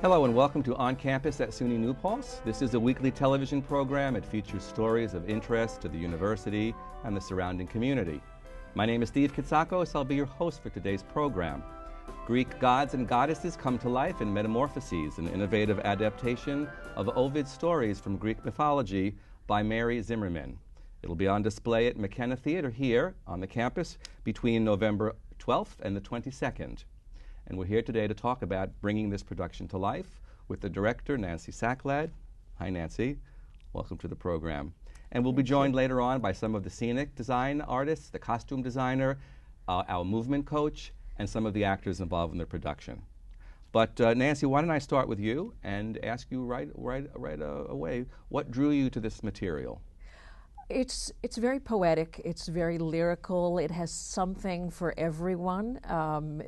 Hello and welcome to On Campus at SUNY New Paltz. This is a weekly television program. It features stories of interest to the university and the surrounding community. My name is Steve Kitsakos. I'll be your host for today's program. Greek gods and goddesses come to life in Metamorphoses, an innovative adaptation of Ovid's stories from Greek mythology by Mary Zimmerman. It'll be on display at McKenna Theatre here on the campus between November 12th and the 22nd. And we're here today to talk about bringing this production to life with the director, Nancy Saklad. Hi, Nancy. Welcome to the program. And we'll be joined later on by some of the scenic design artists, the costume designer, our movement coach, and some of the actors involved in the production. But Nancy, why don't I start with you and ask you right away, what drew you to this material? It's very poetic, it's very lyrical, it has something for everyone.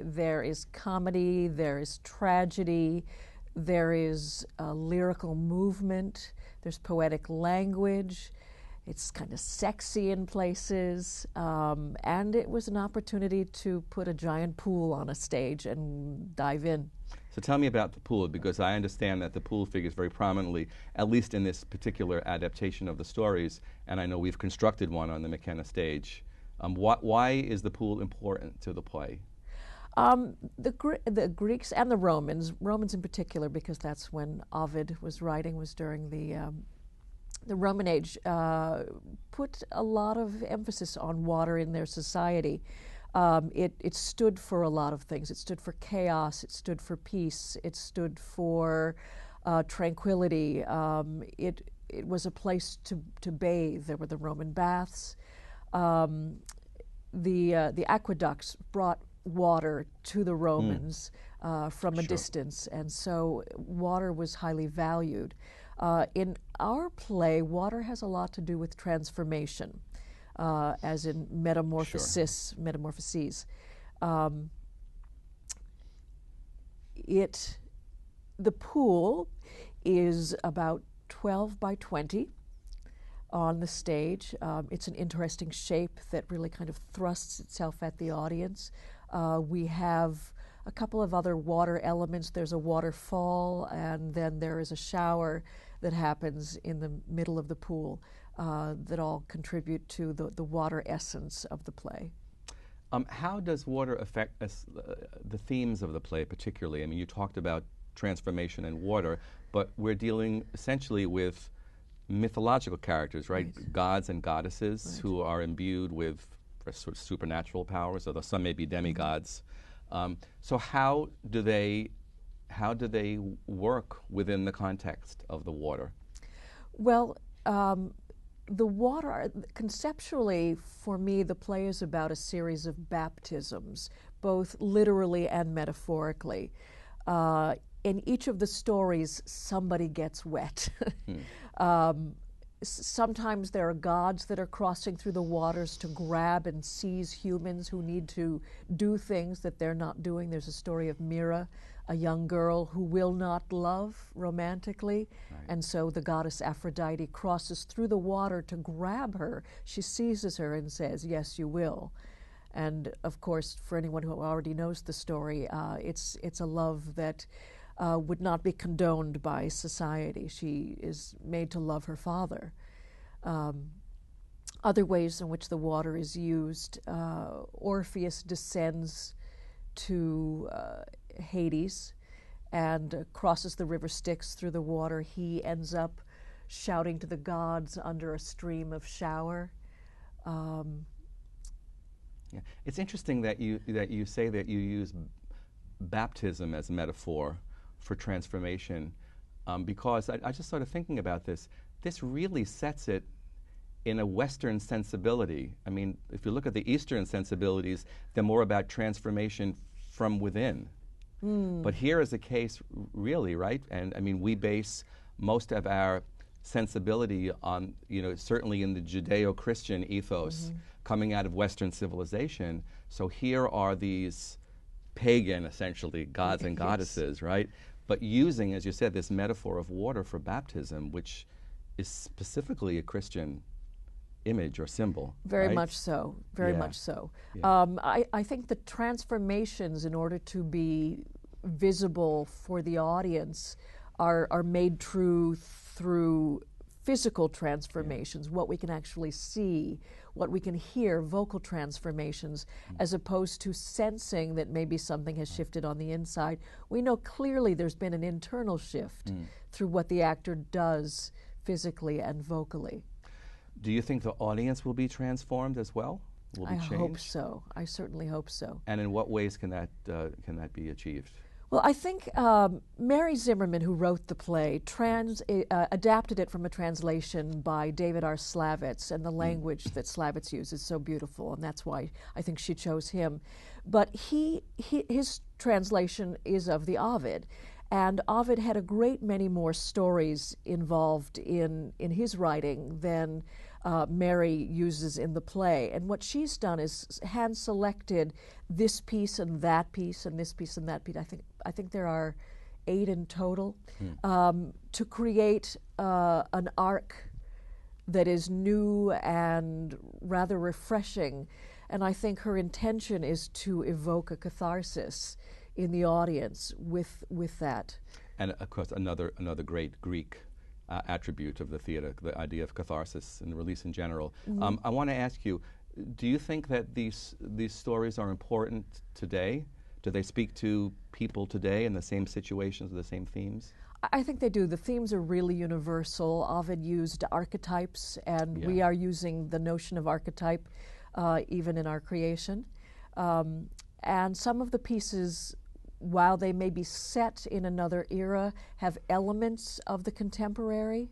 There is comedy, there is tragedy, there is lyrical movement, there's poetic language, it's kind of sexy in places, and it was an opportunity to put a giant pool on a stage and dive in. So tell me about the pool, because I understand that the pool figures very prominently, at least in this particular adaptation of the stories, and I know we've constructed one on the McKenna stage. Why is the pool important to the play? The Greeks and the Romans in particular, because that's when Ovid was writing, was during the Roman age, put a lot of emphasis on water in their society. It stood for a lot of things. It stood for chaos, it stood for peace, it stood for tranquility. It was a place to bathe. There were the Roman baths. The aqueducts brought water to the Romans from a distance, and so water was highly valued. In our play, water has a lot to do with transformation. As in Metamorphoses. The pool is about 12 by 20 on the stage. It's an interesting shape that really kind of thrusts itself at the audience. We have a couple of other water elements. There's a waterfall, and then there is a shower that happens in the middle of the pool. That all contribute to the water essence of the play. How does water affect the themes of the play particularly? I mean, you talked about transformation and water, but we're dealing essentially with mythological characters, right? Gods and goddesses who are imbued with sort of supernatural powers, although some may be demigods. So how do they work within the context of the water? Well, the water, conceptually, for me, the play is about a series of baptisms, both literally and metaphorically. In each of the stories, somebody gets wet. Sometimes there are gods that are crossing through the waters to grab and seize humans who need to do things that they're not doing. There's a story of Mira, a young girl who will not love romantically, and so the goddess Aphrodite crosses through the water to grab her. She seizes her and says, "Yes, you will." And of course, for anyone who already knows the story, it's a love that would not be condoned by society. She is made to love her father. Other ways in which the water is used, Orpheus descends to Hades and crosses the river Styx through the water. He ends up shouting to the gods under a stream of shower. Yeah. It's interesting that you say that you use baptism as a metaphor for transformation, because I just started thinking about this. This really sets it in a Western sensibility. I mean, if you look at the Eastern sensibilities, they're more about transformation from within. But here is a case, really, right? And I mean, we base most of our sensibility on, certainly in the Judeo-Christian ethos coming out of Western civilization. So here are these pagan, essentially, gods and goddesses, right? But using, as you said, this metaphor of water for baptism, which is specifically a Christian image or symbol. Very right? much so, very much so. Yeah. I think the transformations, in order to be visible for the audience are made true through physical transformations, what we can actually see, what we can hear, vocal transformations, as opposed to sensing that maybe something has shifted on the inside. We know clearly there's been an internal shift through what the actor does physically and vocally. Do you think the audience will be transformed as well? Will be I changed? hope so. I certainly hope so. And in what ways can that be achieved? Well, I think Mary Zimmerman, who wrote the play, adapted it from a translation by David R. Slavitz, and the language that Slavitz uses is so beautiful, and that's why I think she chose him. But his translation is of the Ovid, and Ovid had a great many more stories involved in his writing than Mary uses in the play. And what she's done is hand-selected this piece and that piece and this piece and that piece. I think there are 8 in total, to create an arc that is new and rather refreshing. And I think her intention is to evoke a catharsis in the audience with that. And of course, another great Greek attribute of the theater, the idea of catharsis and release in general. I want to ask you, do you think that these stories are important today? Do they speak to people today in the same situations, the same themes? I think they do. The themes are really universal. Ovid used archetypes, and we are using the notion of archetype even in our creation. And some of the pieces, while they may be set in another era, have elements of the contemporary.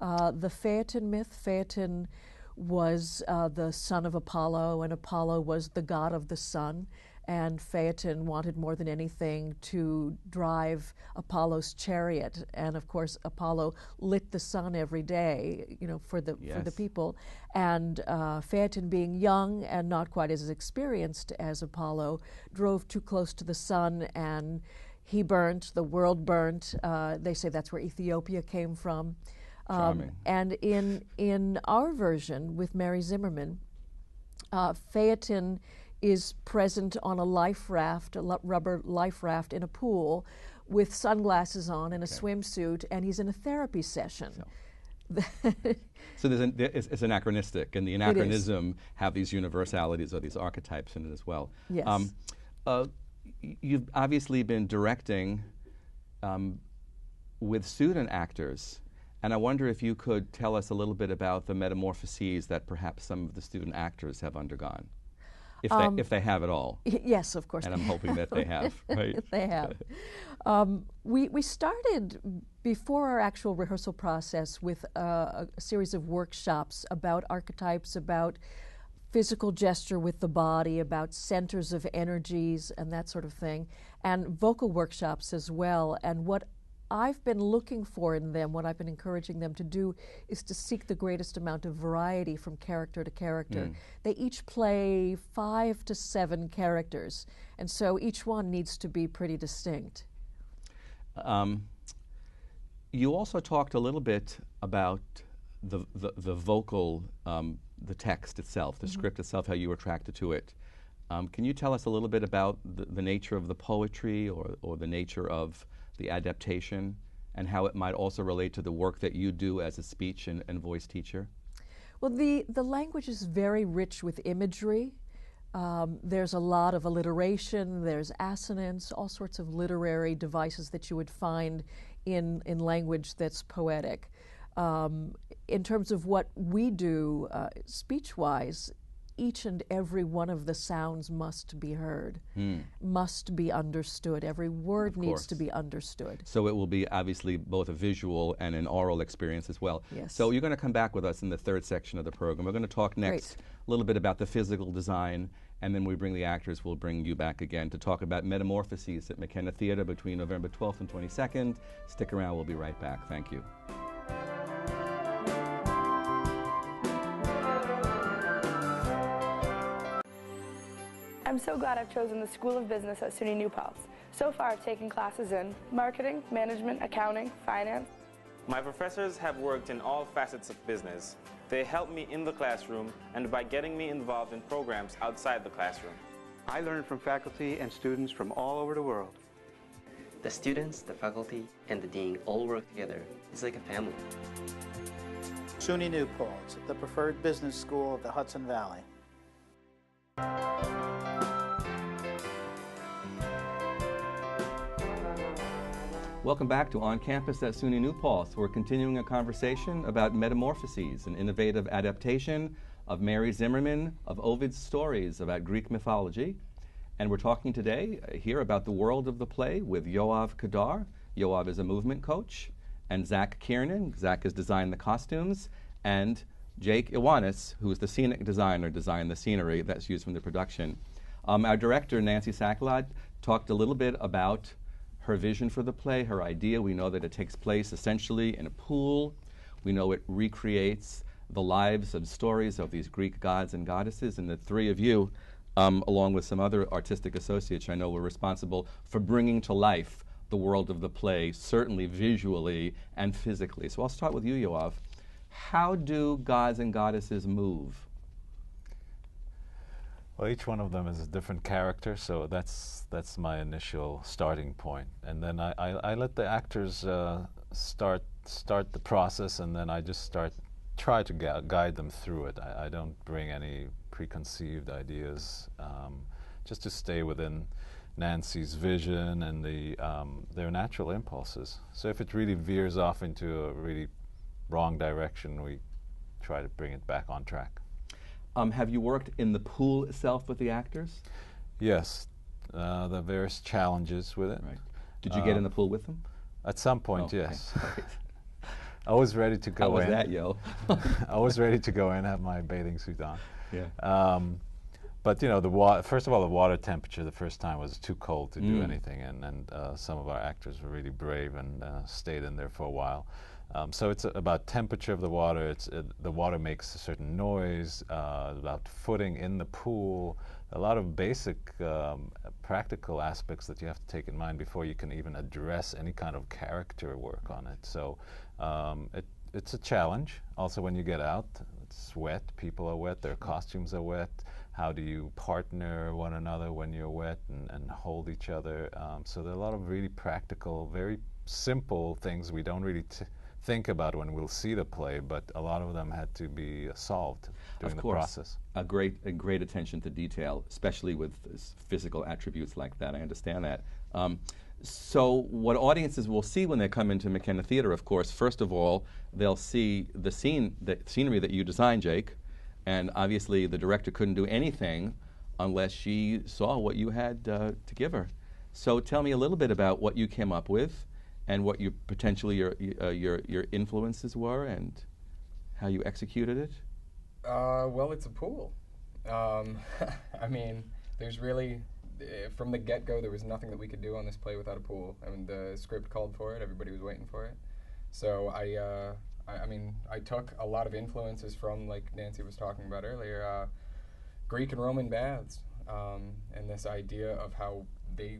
The Phaeton Myth, Phaeton was the son of Apollo, and Apollo was the god of the sun. And Phaeton wanted more than anything to drive Apollo's chariot. And of course, Apollo lit the sun every day, for the people. And Phaeton, being young and not quite as experienced as Apollo, drove too close to the sun, and he burnt. The world burnt. They say that's where Ethiopia came from. And in our version with Mary Zimmerman, Phaeton is present on a life raft, a rubber life raft in a pool with sunglasses on and a swimsuit, and he's in a therapy session. So it's anachronistic, and the anachronism have these universalities or these archetypes in it as well. Yes. You've obviously been directing with student actors, and I wonder if you could tell us a little bit about the metamorphoses that perhaps some of the student actors have undergone. If they have at all. Yes, of course. And I'm hoping that they have, right? They have. We started before our actual rehearsal process with a series of workshops about archetypes, about physical gesture with the body, about centers of energies and that sort of thing, and vocal workshops as well. And what I've been looking for in them, what I've been encouraging them to do, is to seek the greatest amount of variety from character to character. They each play 5 to 7 characters, and so each one needs to be pretty distinct. You also talked a little bit about the vocal, the text itself, the script itself, how you were attracted to it. Can you tell us a little bit about the nature of the poetry or the nature of the adaptation, and how it might also relate to the work that you do as a speech and voice teacher? Well, the language is very rich with imagery. There's a lot of alliteration, there's assonance, all sorts of literary devices that you would find in language that's poetic. In terms of what we do speech-wise, each and every one of the sounds must be heard, must be understood. Every word needs to be understood. So it will be obviously both a visual and an oral experience as well. Yes. So you're going to come back with us in the 3rd section of the program. We're going to talk next a little bit about the physical design, and then we bring the actors, we'll bring you back again to talk about Metamorphoses at McKenna Theatre between November 12th and 22nd. Stick around, we'll be right back. Thank you. I'm so glad I've chosen the School of Business at SUNY New Paltz. So far I've taken classes in marketing, management, accounting, finance. My professors have worked in all facets of business. They help me in the classroom and by getting me involved in programs outside the classroom. I learned from faculty and students from all over the world. The students, the faculty, and the dean all work together. It's like a family. SUNY New Paltz, the preferred business school of the Hudson Valley. Welcome back to On Campus at SUNY New Paltz. We're continuing a conversation about Metamorphoses, an innovative adaptation of Mary Zimmerman of Ovid's stories about Greek mythology. And we're talking today here about the world of the play with Yoav Kadar. Yoav is a movement coach. And Zach Kiernan. Zach has designed the costumes. And Jake Iwanis, who is the scenic designer, designed the scenery that's used from the production. Our director, Nancy Saklad, talked a little bit about her vision for the play, her idea. We know that it takes place essentially in a pool. We know it recreates the lives and stories of these Greek gods and goddesses. And the three of you, along with some other artistic associates I know, were responsible for bringing to life the world of the play, certainly visually and physically. So I'll start with you, Yoav. How do gods and goddesses move? Well, each one of them is a different character, so that's my initial starting point. And then I let the actors start the process, and then I just try to guide them through it. I don't bring any preconceived ideas, just to stay within Nancy's vision and their natural impulses. So if it really veers off into a really wrong direction, we try to bring it back on track. Have you worked in the pool itself with the actors? Yes, the various challenges with it. Right. Did you get in the pool with them? At some point, Oh, yes. okay. Right. I was ready to go in. How was that, yo? I was ready to go in, have my bathing suit on. Yeah. But you know, first of all, the water temperature the first time was too cold to do anything, and some of our actors were really brave and stayed in there for a while. So it's about temperature of the water. The water makes a certain noise. About footing in the pool. A lot of basic practical aspects that you have to take in mind before you can even address any kind of character work on it. So it's a challenge. Also, when you get out, it's wet. People are wet. Their costumes are wet. How do you partner one another when you're wet and hold each other? So there are a lot of really practical, very simple things we don't really think about when we'll see the play, but a lot of them had to be solved during the process. A great attention to detail, especially with physical attributes like that. I understand that. So what audiences will see when they come into McKenna Theatre, of course, first of all, they'll see the scenery that you designed, Jake, and obviously the director couldn't do anything unless she saw what you had to give her. So tell me a little bit about what you came up with, and what potentially your influences were, and how you executed it? Well, it's a pool. I mean, there's really, from the get-go, there was nothing that we could do on this play without a pool. I mean, the script called for it. Everybody was waiting for it. So I mean, I took a lot of influences from, like Nancy was talking about earlier, Greek and Roman baths, and this idea of how they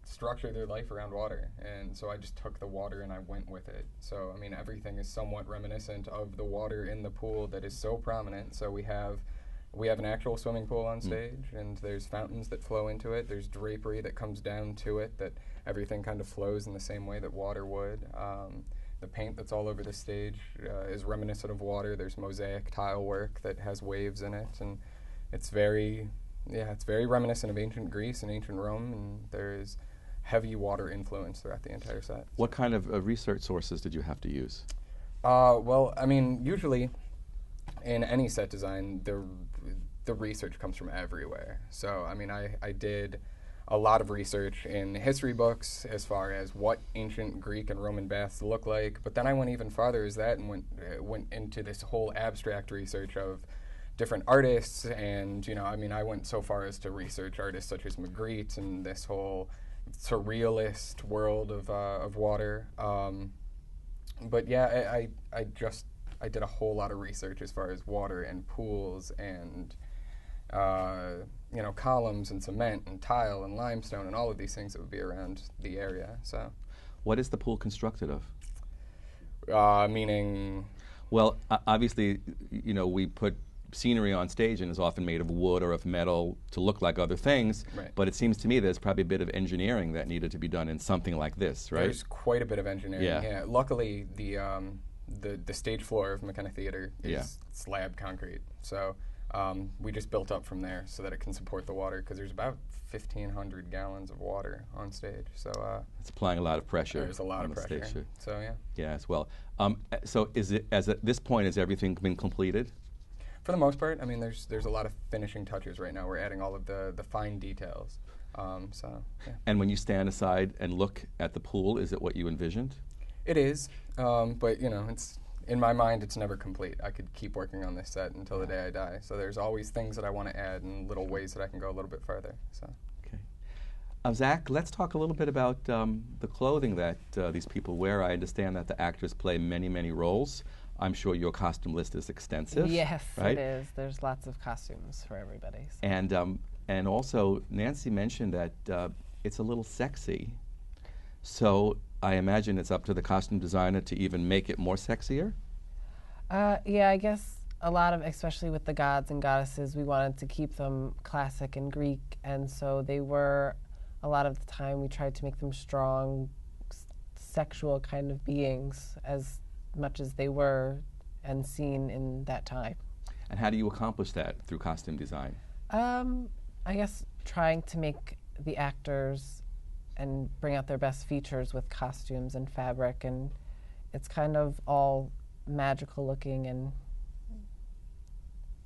structure their life around water. And so I just took the water and I went with it. So I mean, everything is somewhat reminiscent of the water in the pool that is so prominent. So we have an actual swimming pool on stage, and there's fountains that flow into it. There's drapery that comes down to it, that everything kind of flows in the same way that water would. The paint that's all over the stage is reminiscent of water. There's mosaic tile work that has waves in it, and it's very reminiscent of ancient Greece and ancient Rome, and there is heavy water influence throughout the entire set. What kind of research sources did you have to use? Well, I mean, usually in any set design, the research comes from everywhere. So, I mean, I did a lot of research in history books as far as what ancient Greek and Roman baths look like, but then I went even farther as that and went into this whole abstract research of different artists, and, you know, I mean, I went so far as to research artists such as Magritte and this whole surrealist world of water. But yeah, I did a whole lot of research as far as water and pools and you know, columns and cement and tile and limestone and all of these things that would be around the area. So, what is the pool constructed of? Meaning? Well, obviously, you know, we put scenery on stage and is often made of wood or of metal to look like other things. Right. But it seems to me there's probably a bit of engineering that needed to be done in something like this, right? There's quite a bit of engineering. Yeah. Luckily, the stage floor of McKenna Theatre Yeah. is slab concrete, so we just built up from there so that it can support the water, because there's about 1,500 gallons of water on stage. So It's applying a lot of pressure. there's a lot on of the pressure. stage. So yeah. Yeah, as well. So is it, as at this point, has everything been completed? For the most part, I mean, there's a lot of finishing touches right now. We're adding all of the fine details. So yeah. And when you stand aside and look at the pool, is it what you envisioned? It is, but you know, it's in my mind, it's never complete. I could keep working on this set until the day I die. So there's always things that I want to add and little ways that I can go a little bit further. So. Okay. Zach, let's talk a little bit about the clothing that these people wear. I understand that the actors play many, many roles. I'm sure your costume list is extensive. Yes, right? it is. There's lots of costumes for everybody. So. And also, Nancy mentioned that it's a little sexy. So I imagine it's up to the costume designer to even make it more sexier? Yeah, I guess a lot of, especially with the gods and goddesses, we wanted to keep them classic and Greek, and so they were, a lot of the time, we tried to make them strong, sexual kind of beings as much as they were and seen in that time. And how do you accomplish that through costume design? I guess trying to make the actors and bring out their best features with costumes and fabric, and it's kind of all magical looking and,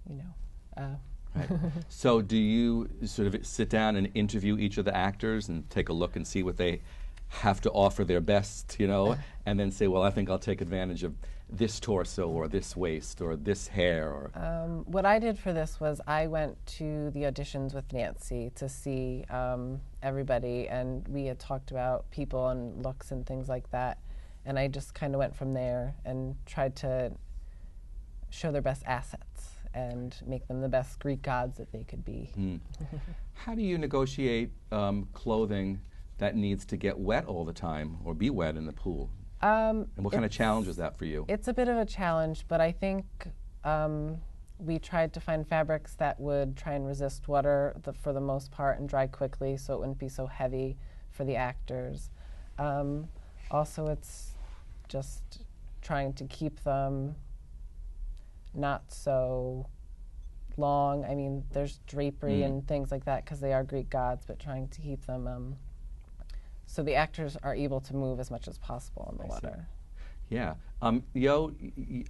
you know. Right. So do you sort of sit down and interview each of the actors and take a look and see what they have to offer their best, you know, and then say, well, I think I'll take advantage of this torso or this waist or this hair? Or what I did for this was I went to the auditions with Nancy to see everybody, and we had talked about people and looks and things like that, and I just kind of went from there and tried to show their best assets and make them the best Greek gods that they could be. How do you negotiate clothing that needs to get wet all the time or be wet in the pool? And what kind of challenge is that for you? It's a bit of a challenge, but I think we tried to find fabrics that would try and resist water for the most part and dry quickly, so it wouldn't be so heavy for the actors. Also, it's just trying to keep them not so long. I mean, there's drapery and things like that because they are Greek gods, but trying to keep them so the actors are able to move as much as possible in the water. Yeah. Yo,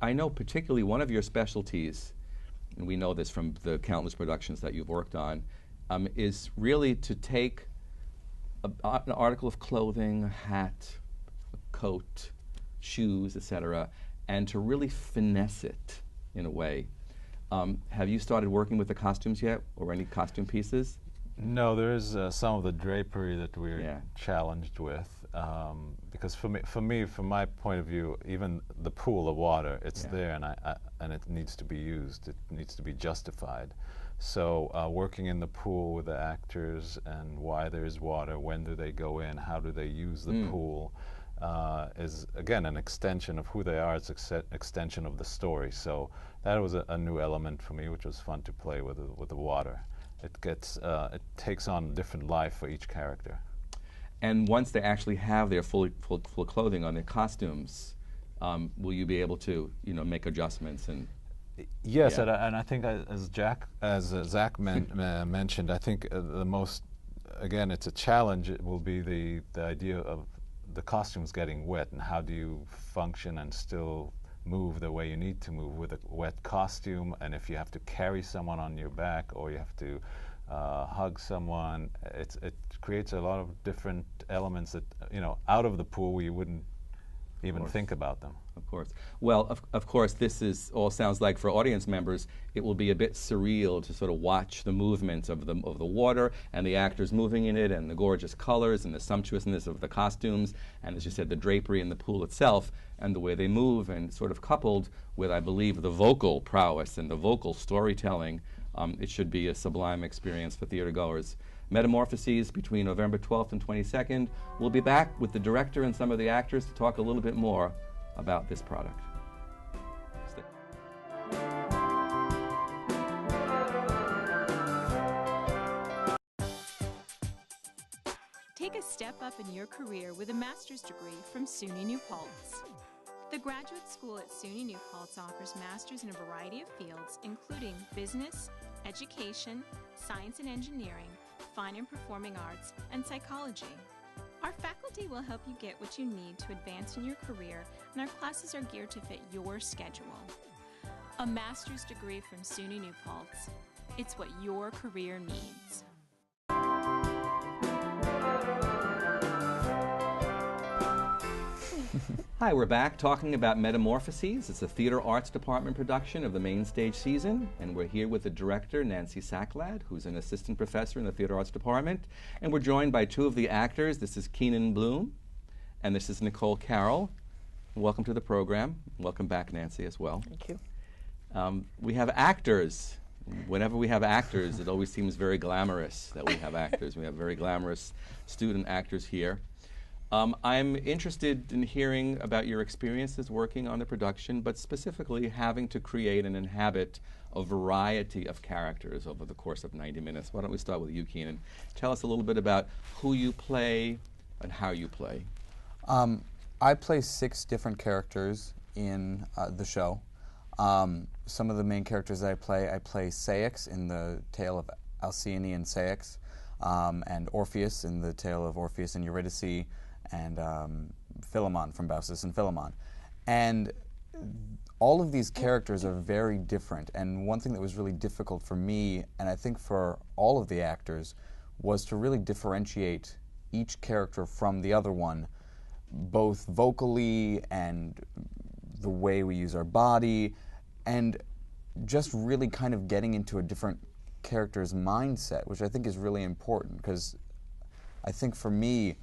I know particularly one of your specialties, and we know this from the countless productions that you've worked on, is really to take an article of clothing, a hat, a coat, shoes, etc., and to really finesse it in a way. Have you started working with the costumes yet, or any costume pieces? No, there is some of the drapery that we're challenged with, because for me, from my point of view, even the pool of water, it's there, and it needs to be used. It needs to be justified. So working in the pool with the actors and why there is water, when do they go in, how do they use the pool, is again an extension of who they are. It's an extension of the story. So that was a new element for me, which was fun to play with the water. It takes on different life for each character. And once they actually have their full clothing on, their costumes, will you be able to, make adjustments and? Yes, and I think as Zach mentioned, I think the most, again, it's a challenge. It will be the idea of the costumes getting wet, and how do you function and still move the way you need to move with a wet costume, and if you have to carry someone on your back or you have to hug someone, it creates a lot of different elements that, out of the pool you wouldn't even think about them. Of course. Well, of course, this all sounds like for audience members, it will be a bit surreal to sort of watch the movement of the water and the actors moving in it and the gorgeous colors and the sumptuousness of the costumes and, as you said, the drapery in the pool itself and the way they move, and sort of coupled with, I believe, the vocal prowess and the vocal storytelling. It should be a sublime experience for theater goers. Metamorphoses between November 12th and 22nd. We'll be back with the director and some of the actors to talk a little bit more about this product. Stay. Take a step up in your career with a master's degree from SUNY New Paltz. The graduate school at SUNY New Paltz offers masters in a variety of fields, including business, education, science and engineering, fine and performing arts, and psychology. Our faculty will help you get what you need to advance in your career, and our classes are geared to fit your schedule. A master's degree from SUNY New Paltz. It's what your career needs. Hi, we're back talking about Metamorphoses. It's a theater arts department production of the main stage season, and we're here with the director, Nancy Saklad, who's an assistant professor in the theater arts department, and we're joined by two of the actors. This is Keenan Bloom, and this is Nicole Carroll. Welcome to the program. Welcome back, Nancy, as well. Thank you. We have actors. Whenever we have actors, it always seems very glamorous that we have actors. We have very glamorous student actors here. I'm interested in hearing about your experiences working on the production, but specifically having to create and inhabit a variety of characters over the course of 90 minutes. Why don't we start with you, Keenan? Tell us a little bit about who you play and how you play. I play 6 different characters in the show. Some of the main characters I play Ceyx in the tale of Alcyone and Ceyx, and Orpheus in the tale of Orpheus and Eurydice, and Philemon from Baucis and Philemon. And all of these characters are very different, and one thing that was really difficult for me, and I think for all of the actors, was to really differentiate each character from the other one, both vocally and the way we use our body, and just really kind of getting into a different character's mindset, which I think is really important, because I think for me,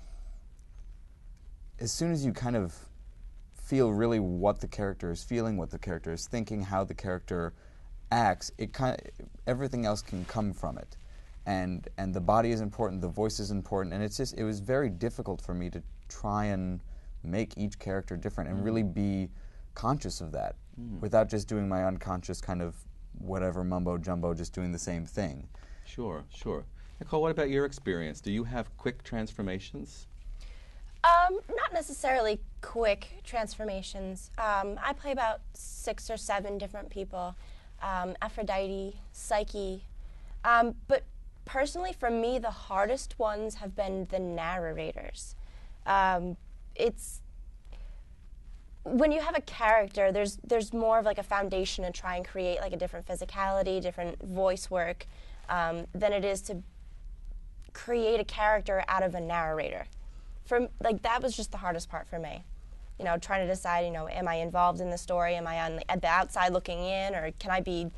as soon as you kind of feel really what the character is feeling, what the character is thinking, how the character acts, everything else can come from it. And the body is important, the voice is important, and it was very difficult for me to try and make each character different and really be conscious of that without just doing my unconscious kind of whatever mumbo jumbo, just doing the same thing. Sure, sure. Nicole, what about your experience? Do you have quick transformations? Not necessarily quick transformations. I play about 6 or 7 different people. Aphrodite, Psyche. But personally, for me, the hardest ones have been the narrators. It's when you have a character, there's more of like a foundation to try and create like a different physicality, different voice work, than it is to create a character out of a narrator. That was just the hardest part for me. You know, trying to decide, you know, am I involved in the story? Am I at the outside looking in, or can I be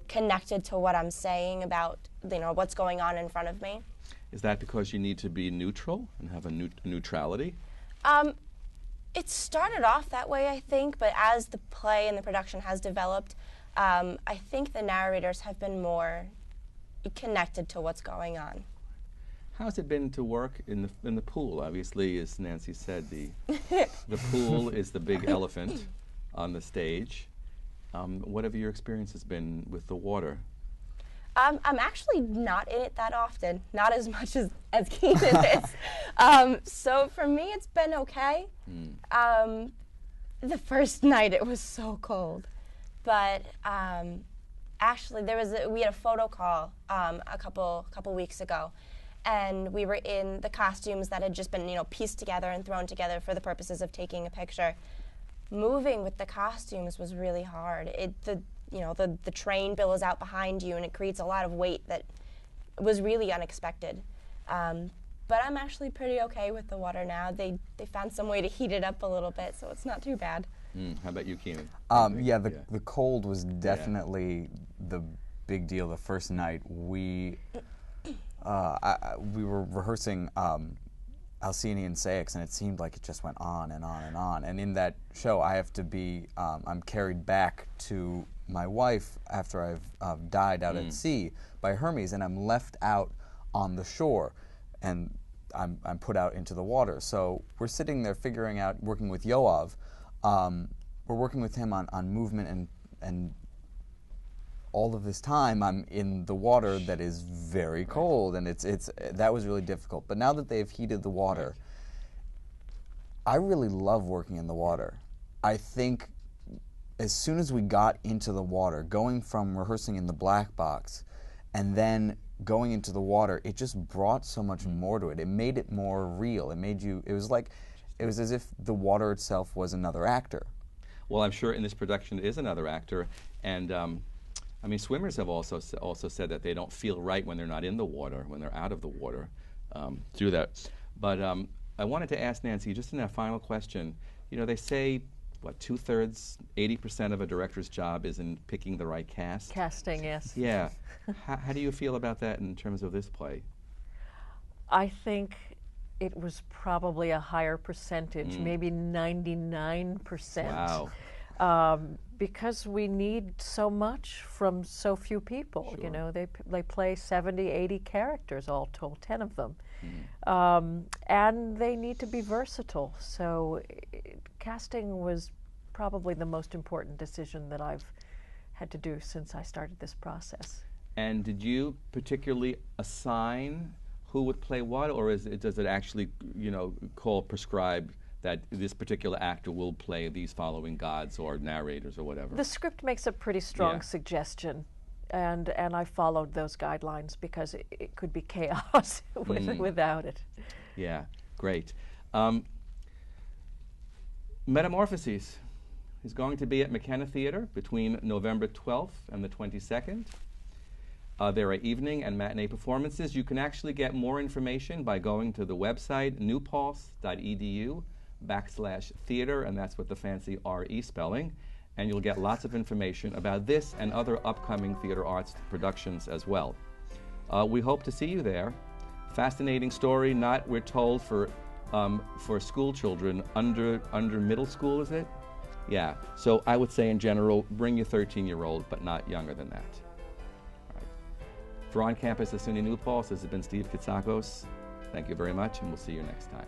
connected to what I'm saying about, you know, what's going on in front of me? Is that because you need to be neutral and have a neutrality? It started off that way, I think, but as the play and the production has developed, I think the narrators have been more connected to what's going on. How's it been to work in the pool? Obviously, as Nancy said, the pool is the big elephant on the stage. What have your experiences been with the water? I'm actually not in it that often, not as much as Keenan is. So for me, it's been okay. The first night, it was so cold. But actually, we had a photo call a couple weeks ago, and we were in the costumes that had just been, you know, pieced together and thrown together for the purposes of taking a picture. Moving with the costumes was really hard. The train billows out behind you, and it creates a lot of weight that was really unexpected. But I'm actually pretty okay with the water now. They found some way to heat it up a little bit, so it's not too bad. How about you, Keenan? The cold was definitely the big deal the first night. We were rehearsing Alcyone and Ceyx, and it seemed like it just went on and on and on. And in that show, I have to be, I'm carried back to my wife after I've died out at sea by Hermes, and I'm left out on the shore, and I'm put out into the water. So we're sitting there figuring out, working with Yoav. We're working with him on movement and all of this time I'm in the water that is very cold, and that was really difficult. But now that they've heated the water, I really love working in the water. I think as soon as we got into the water, going from rehearsing in the black box and then going into the water, it just brought so much more to it. It made it more real. It was as if the water itself was another actor. Well, I'm sure in this production it is another actor, and I mean, swimmers have also said that they don't feel right when they're not in the water, when they're out of the water, through that. But I wanted to ask Nancy, just in that final question, you know, they say, what, 2/3, 80% of a director's job is in picking the right cast? Casting, yes. Yeah. How do you feel about that in terms of this play? I think it was probably a higher percentage, maybe 99%. Wow. Because we need so much from so few people. Sure. You know, they play 70, 80 characters all told, 10 of them. And they need to be versatile. So casting was probably the most important decision that I've had to do since I started this process. And did you particularly assign who would play what, or does it actually, you know, prescribe that this particular actor will play these following gods or narrators or whatever? The script makes a pretty strong suggestion, and I followed those guidelines because it could be chaos without it. Yeah, great. Metamorphoses is going to be at McKenna Theatre between November 12th and the 22nd. There are evening and matinee performances. You can actually get more information by going to the website newpaltz.edu/theater, and that's with the fancy RE spelling, and you'll get lots of information about this and other upcoming theater arts productions as well. We hope to see you there. Fascinating story, we're told, for school children under middle school, is it? Yeah, so I would say in general, bring your 13-year-old, but not younger than that. For On Campus at SUNY New Paltz, this has been Steve Kitsakos. Thank you very much, and we'll see you next time.